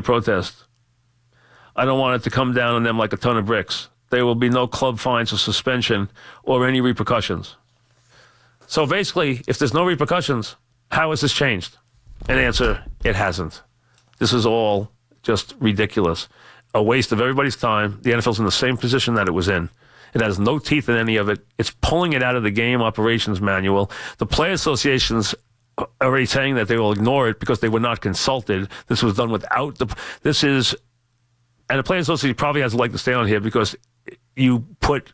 protest. I don't want it to come down on them like a ton of bricks. There will be no club fines or suspension or any repercussions. So basically, if there's no repercussions, how has this changed? An answer, it hasn't. This is all just ridiculous. A waste of everybody's time. The NFL's in the same position that it was in. It has no teeth in any of it. It's pulling it out of the game operations manual. The player associations are already saying that they will ignore it because they were not consulted. This was done without and the player association probably has a leg to stand on here because you put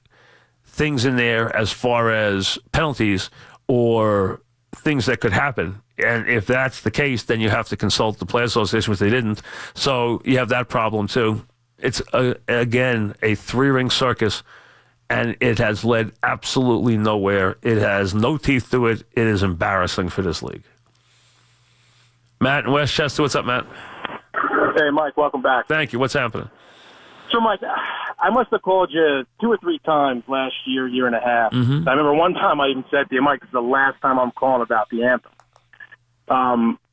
things in there as far as penalties or things that could happen. And if that's the case, then you have to consult the player association, which they didn't. So you have that problem too. It's, again, a three-ring circus. And it has led absolutely nowhere. It has no teeth to it. It is embarrassing for this league. Matt in Westchester, what's up, Matt? Hey, Mike, welcome back. Thank you. What's happening? So, Mike, I must have called you 2 or 3 times last year, year and a half. Mm-hmm. I remember one time I even said to you, Mike, this is the last time I'm calling about the anthem.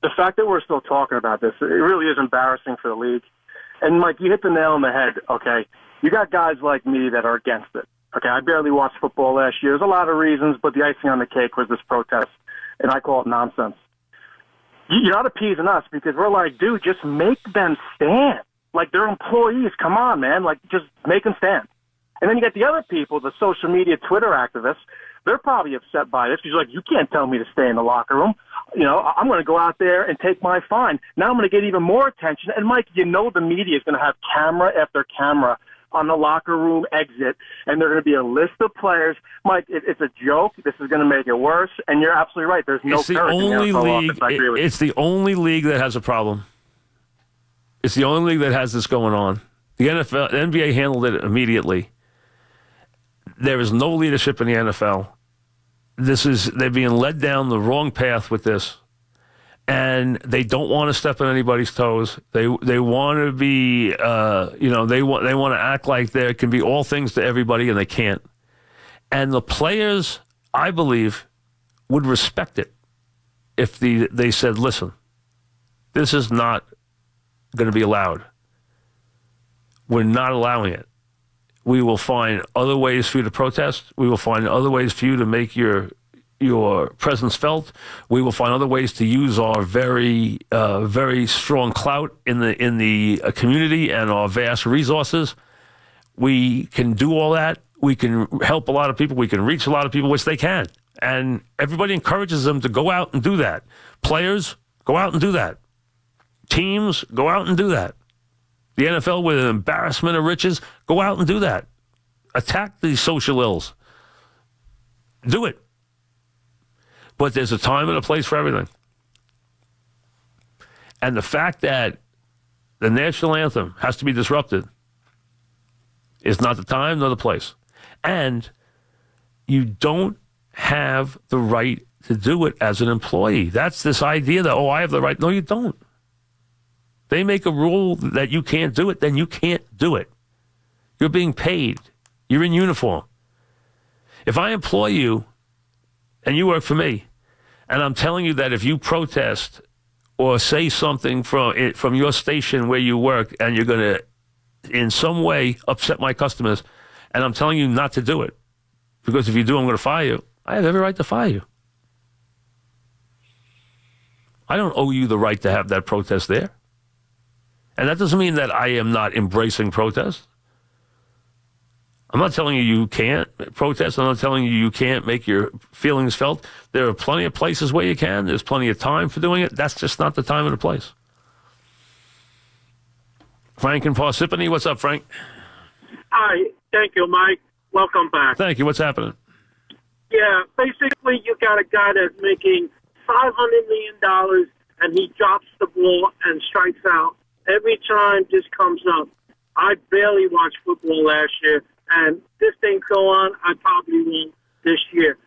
The fact that we're still talking about this, it really is embarrassing for the league. And, Mike, you hit the nail on the head, okay? You got guys like me that are against it. Okay, I barely watched football last year. There's a lot of reasons, but the icing on the cake was this protest, and I call it nonsense. You're not appeasing us because we're like, dude, just make them stand. Like, they're employees. Come on, man. Like, just make them stand. And then you get the other people, the social media Twitter activists. They're probably upset by this because you're like, you can't tell me to stay in the locker room. You know, I'm going to go out there and take my fine. Now I'm going to get even more attention. And, Mike, you know the media is going to have camera after camera on the locker room exit, and there are going to be a list of players. Mike, it's a joke. This is going to make it worse, and you're absolutely right. There's no courage in the NFL office. I agree with you. It's the only league that has a problem. It's the only league that has this going on. The NBA handled it immediately. There is no leadership in the NFL. They're being led down the wrong path with this. And they don't want to step on anybody's toes. They want to be, they want to act like there can be all things to everybody, and they can't. And the players, I believe, would respect it if they said, listen, this is not going to be allowed. We're not allowing it. We will find other ways for you to protest. We will find other ways for you to make your presence felt. We will find other ways to use our very, very strong clout in the community and our vast resources. We can do all that. We can help a lot of people. We can reach a lot of people, which they can. And everybody encourages them to go out and do that. Players, go out and do that. Teams, go out and do that. The NFL, with an embarrassment of riches, go out and do that. Attack these social ills. Do it. But there's a time and a place for everything. And the fact that the national anthem has to be disrupted is not the time nor the place. And you don't have the right to do it as an employee. That's this idea that, I have the right. No, you don't. They make a rule that you can't do it, then you can't do it. You're being paid. You're in uniform. If I employ you and you work for me, and I'm telling you that if you protest or say something from your station where you work and you're going to in some way upset my customers, and I'm telling you not to do it, because if you do, I'm going to fire you, I have every right to fire you. I don't owe you the right to have that protest there. And that doesn't mean that I am not embracing protest. I'm not telling you can't protest. I'm not telling you can't make your feelings felt. There are plenty of places where you can. There's plenty of time for doing it. That's just not the time or the place. Frank and Parsippany. What's up, Frank? Hi. Thank you, Mike. Welcome back. Thank you. What's happening? Yeah, basically you got a guy that's making $500 million and he drops the ball and strikes out. Every time this comes up, I barely watched football last year, and this thing go on, I probably won't this year.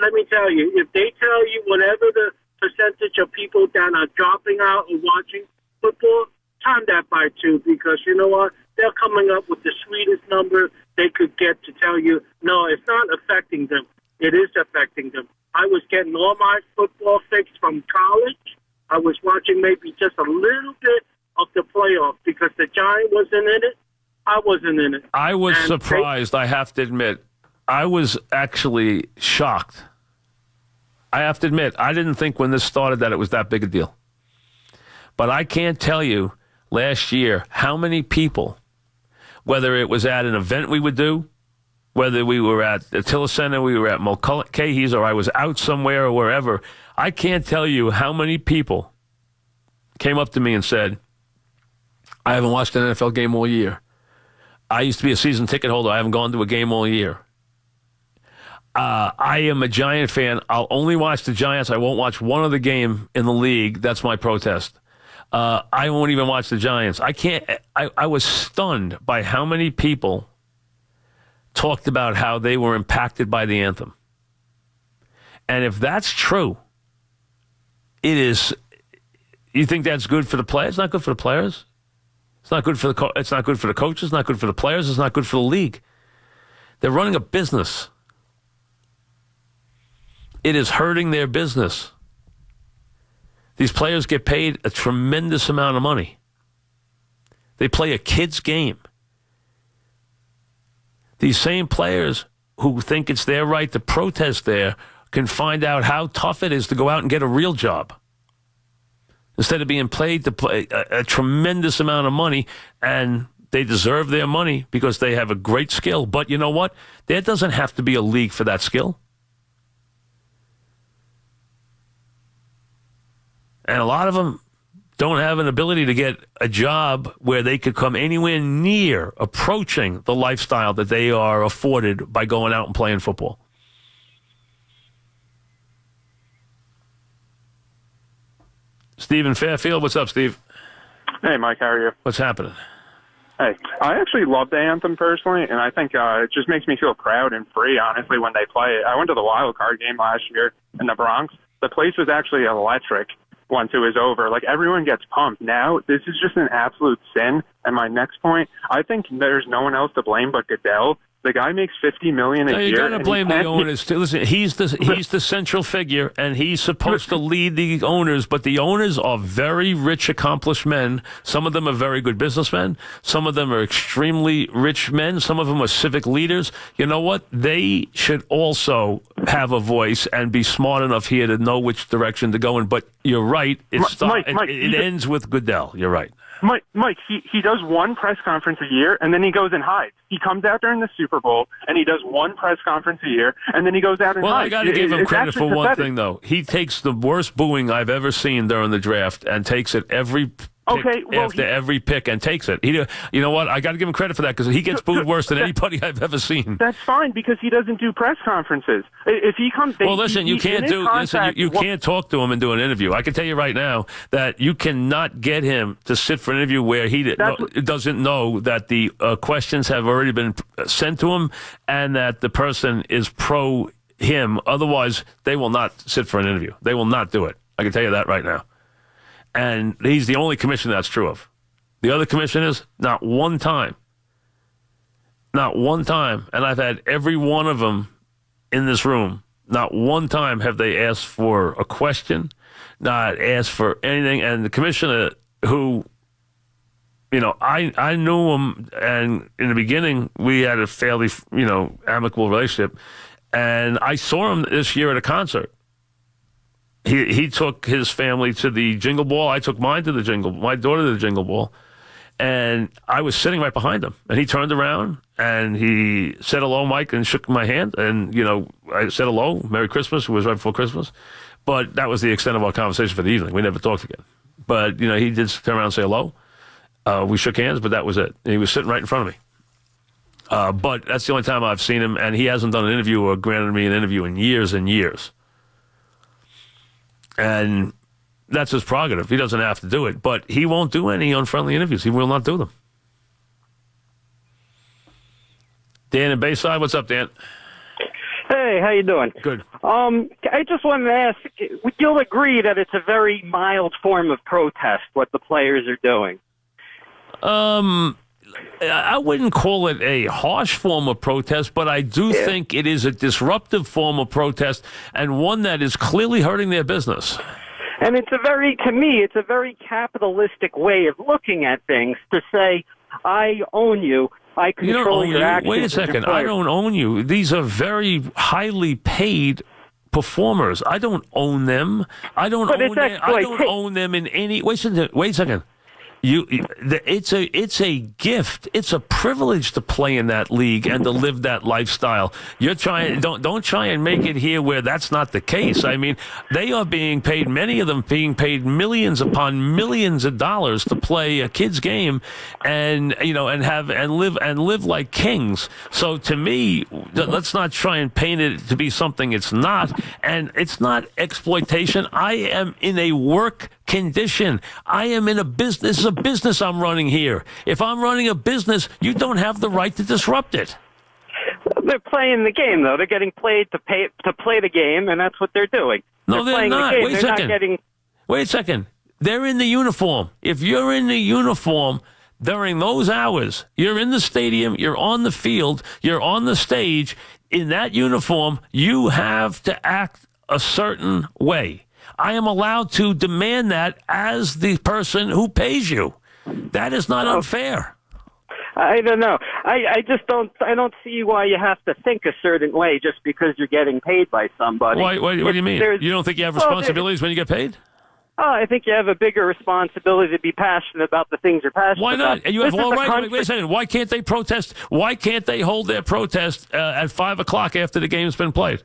Let me tell you, if they tell you whatever the percentage of people that are dropping out or watching football, time that by 2, because you know what? They're coming up with the sweetest number they could get to tell you, no, it's not affecting them. It is affecting them. I was getting all my football fix from college. I was watching maybe just a little bit of the playoff because the Giant wasn't in it. I wasn't in it. I was surprised, I have to admit. I was actually shocked. I have to admit, I didn't think when this started that it was that big a deal. But I can't tell you last year how many people, whether it was at an event we would do, whether we were at the Tiller Center, we were at Mulcahy's, or I was out somewhere or wherever, I can't tell you how many people came up to me and said, I haven't watched an NFL game all year. I used to be a season ticket holder. I haven't gone to a game all year. I am a Giant fan. I'll only watch the Giants. I won't watch one other game in the league. That's my protest. I won't even watch the Giants. I can't. I was stunned by how many people talked about how they were impacted by the anthem. And if that's true, it is. You think that's good for the players? It's not good for the players. It's not good for the. It's not good for the coaches. It's not good for the players. It's not good for the league. They're running a business. It is hurting their business. These players get paid a tremendous amount of money. They play a kid's game. These same players who think it's their right to protest there can find out how tough it is to go out and get a real job. Instead of being paid to play a tremendous amount of money, and they deserve their money because they have a great skill. But you know what? There doesn't have to be a league for that skill. And a lot of them don't have an ability to get a job where they could come anywhere near approaching the lifestyle that they are afforded by going out and playing football. Steve in Fairfield. What's up, Steve? Hey, Mike. How are you? What's happening? Hey, I actually love the anthem personally, and I think it just makes me feel proud and free, honestly, when they play it. I went to the wild card game last year in the Bronx. The place was actually electric once it was over. Like, everyone gets pumped. Now, this is just an absolute sin. And my next point, I think there's no one else to blame but Goodell. The guy makes $50 million a year. You got to blame the owners too. Listen, he's the central figure, and he's supposed to lead the owners. But the owners are very rich, accomplished men. Some of them are very good businessmen. Some of them are extremely rich men. Some of them are civic leaders. You know what? They should also have a voice and be smart enough here to know which direction to go in. But you're right. It ends with Goodell. You're right. Mike, he does one press conference a year, and then he goes and hides. He comes out during the Super Bowl, and he does one press conference a year, and then he goes out and hides. Well, I got to give him credit for one thing, though. He takes the worst booing I've ever seen during the draft and takes it every every pick and takes it. You know what? I got to give him credit for that because he gets booed worse than anybody I've ever seen. That's fine because he doesn't do press conferences. If he comes, you can't talk to him and do an interview. I can tell you right now that you cannot get him to sit for an interview where he doesn't know that the questions have already been sent to him and that the person is pro him. Otherwise, they will not sit for an interview. They will not do it. I can tell you that right now. And he's the only commissioner that's true of. The other commissioners, not one time. Not one time. And I've had every one of them in this room. Not one time have they asked for a question, not asked for anything. And the commissioner who, I knew him, and in the beginning we had a fairly, amicable relationship. And I saw him this year at a concert. He took his family to the Jingle Ball. I took my daughter to the Jingle Ball. And I was sitting right behind him. And he turned around and he said hello, Mike, and shook my hand. And, I said hello, Merry Christmas. It was right before Christmas. But that was the extent of our conversation for the evening. We never talked again. But, he did turn around and say hello. We shook hands, but that was it. And he was sitting right in front of me. But that's the only time I've seen him. And he hasn't done an interview or granted me an interview in years and years. And that's his prerogative. He doesn't have to do it. But he won't do any unfriendly interviews. He will not do them. Dan in Bayside, what's up, Dan? Hey, how you doing? Good. I just wanted to ask, would you agree that it's a very mild form of protest, what the players are doing? I wouldn't call it a harsh form of protest, but I do think it is a disruptive form of protest and one that is clearly hurting their business. And to me, it's a very capitalistic way of looking at things to say, I own you. I control your actions. Wait a second. I don't own you. These are very highly paid performers. I don't own them. I don't own them in any. Wait a second. It's a gift. It's a privilege to play in that league and to live that lifestyle. You're trying. Don't try and make it here where that's not the case. I mean, they are being paid. Many of them being paid millions upon millions of dollars to play a kid's game, and live like kings. So to me, let's not try and paint it to be something it's not. And it's not exploitation. I am in a work condition. I am in a business. This is a business I'm running here. If I'm running a business, you don't have the right to disrupt it. They're playing the game, though. They're getting paid to play the game, and that's what they're doing. No, they're not. The game. Wait a second. They're in the uniform. If you're in the uniform during those hours, you're in the stadium, you're on the field, you're on the stage, in that uniform, you have to act a certain way. I am allowed to demand that as the person who pays you. That is not unfair. I don't know. I just don't. I don't see why you have to think a certain way just because you're getting paid by somebody. What do you mean? You don't think you have responsibilities when you get paid? Oh, I think you have a bigger responsibility to be passionate about the things you're passionate about. Why not? You have all right. Wait a second. Why can't they protest? Why can't they hold their protest at 5 o'clock after the game's been played?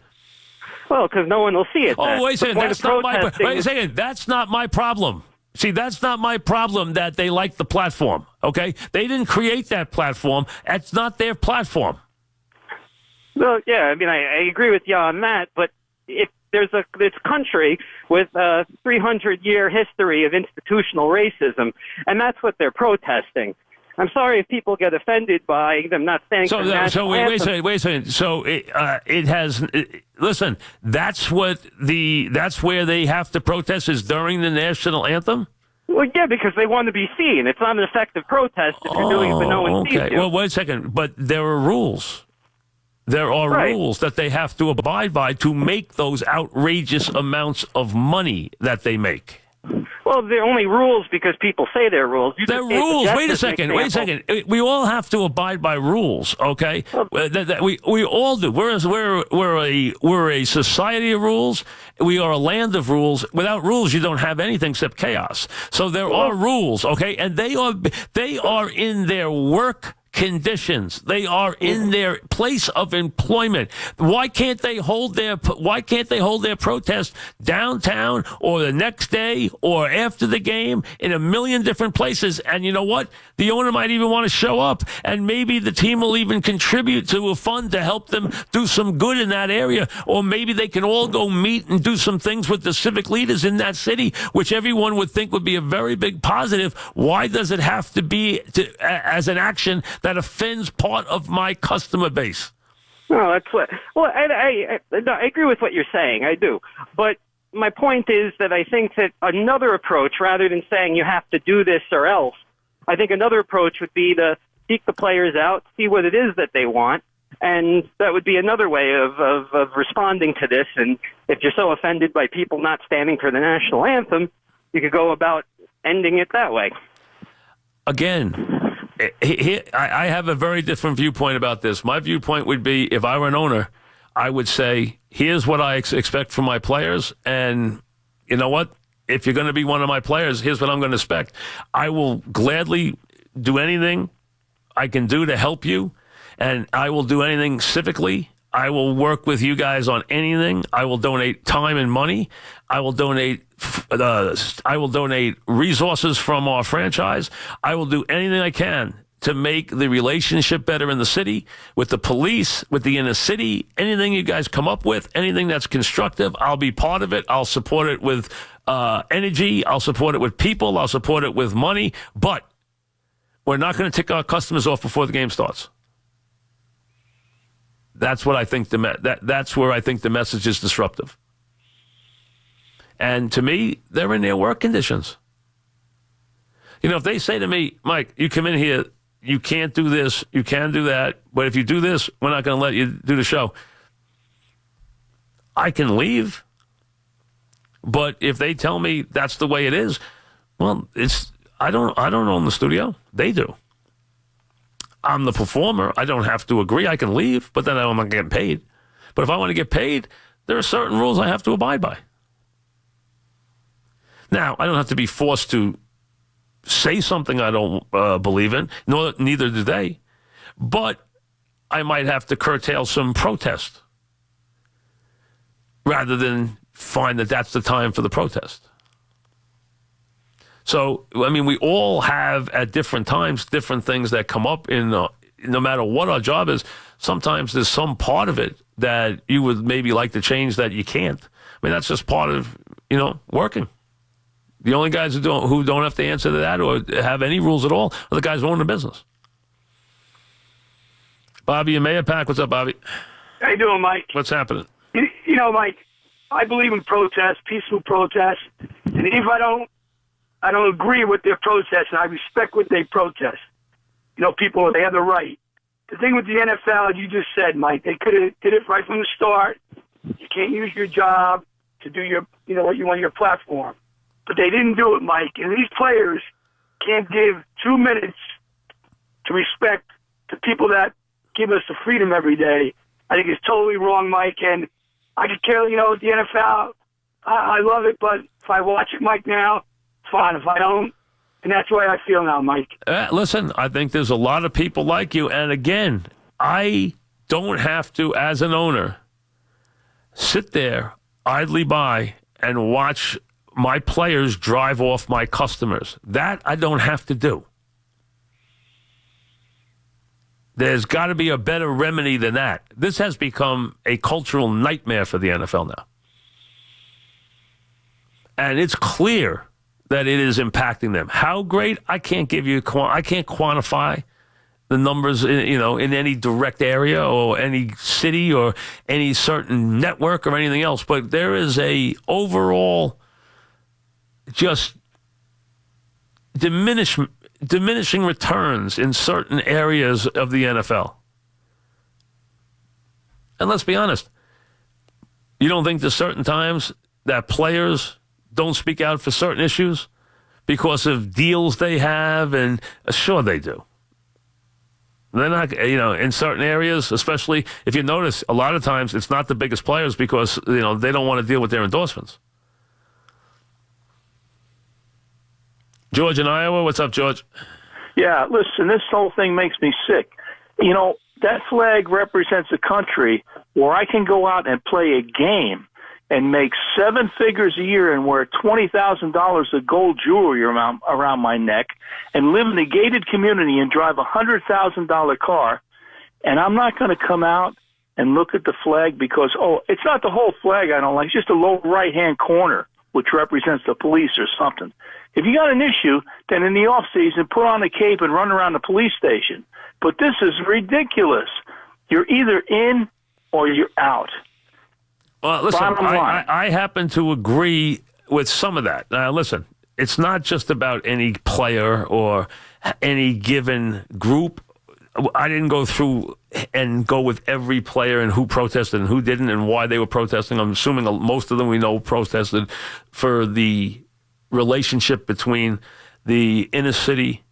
Well, because no one will see it. Oh, wait a second. Wait a second. That's not my problem. See, that's not my problem that they like the platform, okay? They didn't create that platform. That's not their platform. Well, yeah, I mean, I agree with you on that, but if there's this country with a 300-year history of institutional racism, and that's what they're protesting. I'm sorry if people get offended by them not standing for the national anthem. Wait a second. So it has. Listen, that's where they have to protest is during the national anthem. Well, yeah, because they want to be seen. It's not an effective protest if you're doing it but no one sees you. Well, wait a second. But there are rules. There are rules that they have to abide by to make those outrageous amounts of money that they make. Well, they're only rules because people say they're rules. They're rules. Wait a second. We all have to abide by rules, okay? We all do. We're a society of rules. We are a land of rules. Without rules, you don't have anything except chaos. So there are rules, okay? And they are in their work conditions. They are in their place of employment. Why can't they hold their protest downtown or the next day or after the game in a million different places? And you know what? The owner might even want to show up, and maybe the team will even contribute to a fund to help them do some good in that area. Or maybe they can all go meet and do some things with the civic leaders in that city, which everyone would think would be a very big positive. Why does it have to be as an action that offends part of my customer base? No, that's what. Well, I agree with what you're saying. I do, but my point is that I think that another approach, rather than saying you have to do this or else, I think another approach would be to seek the players out, see what it is that they want, and that would be another way of responding to this. And if you're so offended by people not standing for the national anthem, you could go about ending it that way. Again, I have a very different viewpoint about this. My viewpoint would be, if I were an owner, I would say, here's what I expect from my players, and you know what? If you're going to be one of my players, here's what I'm going to expect. I will gladly do anything I can do to help you, and I will do anything civically. I will work with you guys on anything. I will donate time and money. I will donate resources from our franchise. I will do anything I can to make the relationship better in the city, with the police, with the inner city. Anything you guys come up with, anything that's constructive, I'll be part of it. I'll support it with energy. I'll support it with people. I'll support it with money. But we're not going to tick our customers off before the game starts. That's what I think. That's where I think the message is disruptive. And to me, they're in their work conditions. You know, if they say to me, Mike, you come in here, you can't do this, you can do that, but if you do this, we're not going to let you do the show. I can leave. But if they tell me that's the way it is, well, I don't own the studio. They do. I'm the performer. I don't have to agree. I can leave, but then I'm not getting paid. But if I want to get paid, there are certain rules I have to abide by. Now, I don't have to be forced to say something I don't believe in, neither do they. But I might have to curtail some protest rather than find that that's the time for the protest. So, I mean, we all have at different times different things that come up no matter what our job is. Sometimes there's some part of it that you would maybe like to change that you can't. I mean, that's just part of, working. The only guys who don't have to answer to that or have any rules at all are the guys who own the business. Bobby in Mayapack, what's up, Bobby? How you doing, Mike? What's happening? Mike, I believe in protest, peaceful protest, and if I don't agree with their protest, and I respect what they protest. People, they have the right. The thing with the NFL, you just said, Mike, they could have did it right from the start. You can't use your job to do your, what you want your platform. But they didn't do it, Mike. And these players can't give 2 minutes to respect the people that give us the freedom every day. I think it's totally wrong, Mike. And I could care, the NFL, I love it, but if I watch it, Mike, now, fine. If I don't, and that's the way I feel now, Mike. Listen, I think there's a lot of people like you. And again, I don't have to, as an owner, sit there idly by and watch my players drive off my customers. That I don't have to do. There's got to be a better remedy than that. This has become a cultural nightmare for the NFL now. And it's clear that it is impacting them. How great? I can't quantify the numbers, in any direct area or any city or any certain network or anything else. But there is a overall just diminishing returns in certain areas of the NFL. And let's be honest, you don't think there's certain times that players don't speak out for certain issues because of deals they have? And sure they do. They're not, in certain areas, especially if you notice, a lot of times it's not the biggest players because, they don't want to deal with their endorsements. George in Iowa, what's up, George? Yeah, listen, this whole thing makes me sick. That flag represents a country where I can go out and play a game and make 7 figures a year and wear $20,000 of gold jewelry around my neck and live in a gated community and drive a $100,000 car, and I'm not going to come out and look at the flag because, it's not the whole flag I don't like, it's just the lower right-hand corner, which represents the police or something. If you got an issue, then in the off-season, put on a cape and run around the police station. But this is ridiculous. You're either in or you're out. Well, listen, I happen to agree with some of that. Listen, it's not just about any player or any given group. I didn't go through and go with every player and who protested and who didn't and why they were protesting. I'm assuming most of them we know protested for the relationship between the inner city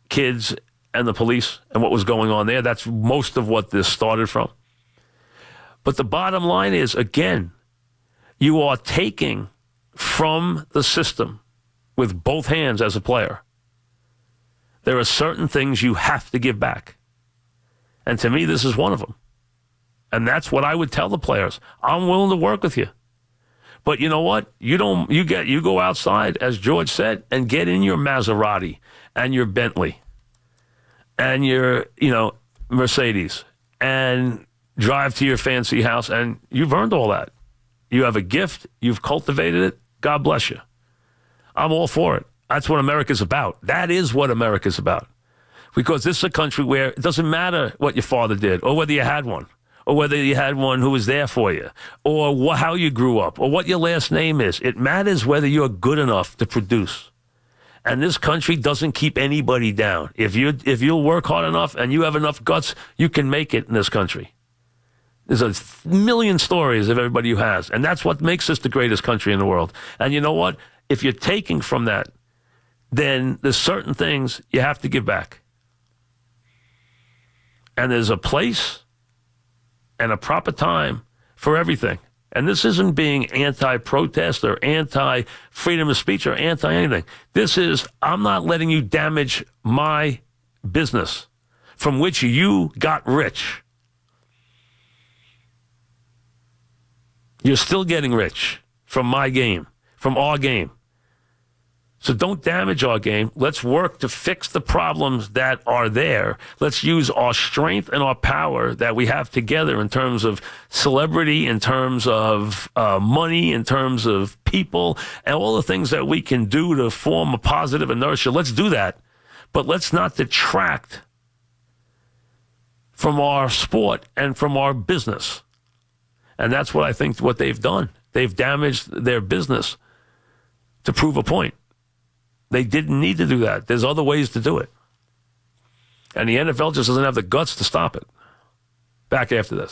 kids and the police and what was going on there. That's most of what this started from. But the bottom line is, again, you are taking from the system with both hands as a player. There are certain things you have to give back. And to me, this is one of them. And that's what I would tell the players. I'm willing to work with you. But you know what? You go outside, as George said, and get in your Maserati and your Bentley and your, Mercedes and drive to your fancy house, and you've earned all that. You have a gift. You've cultivated it. God bless you. I'm all for it. That's what America's about. That is what America's about. Because this is a country where it doesn't matter what your father did or whether you had one or whether you had one who was there for you or how you grew up or what your last name is. It matters whether you're good enough to produce. And this country doesn't keep anybody down. If you'll work hard enough and you have enough guts, you can make it in this country. There's a million stories of everybody who has. And that's what makes us the greatest country in the world. And you know what? If you're taking from that, then there's certain things you have to give back. And there's a place and a proper time for everything. And this isn't being anti-protest or anti-freedom of speech or anti-anything. This is, I'm not letting you damage my business from which you got rich. You're still getting rich from my game, from our game. So don't damage our game. Let's work to fix the problems that are there. Let's use our strength and our power that we have together in terms of celebrity, in terms of money, in terms of people, and all the things that we can do to form a positive inertia. Let's do that. But let's not detract from our sport and from our business. And that's what I think what they've done. They've damaged their business to prove a point. They didn't need to do that. There's other ways to do it. And the NFL just doesn't have the guts to stop it. Back after this.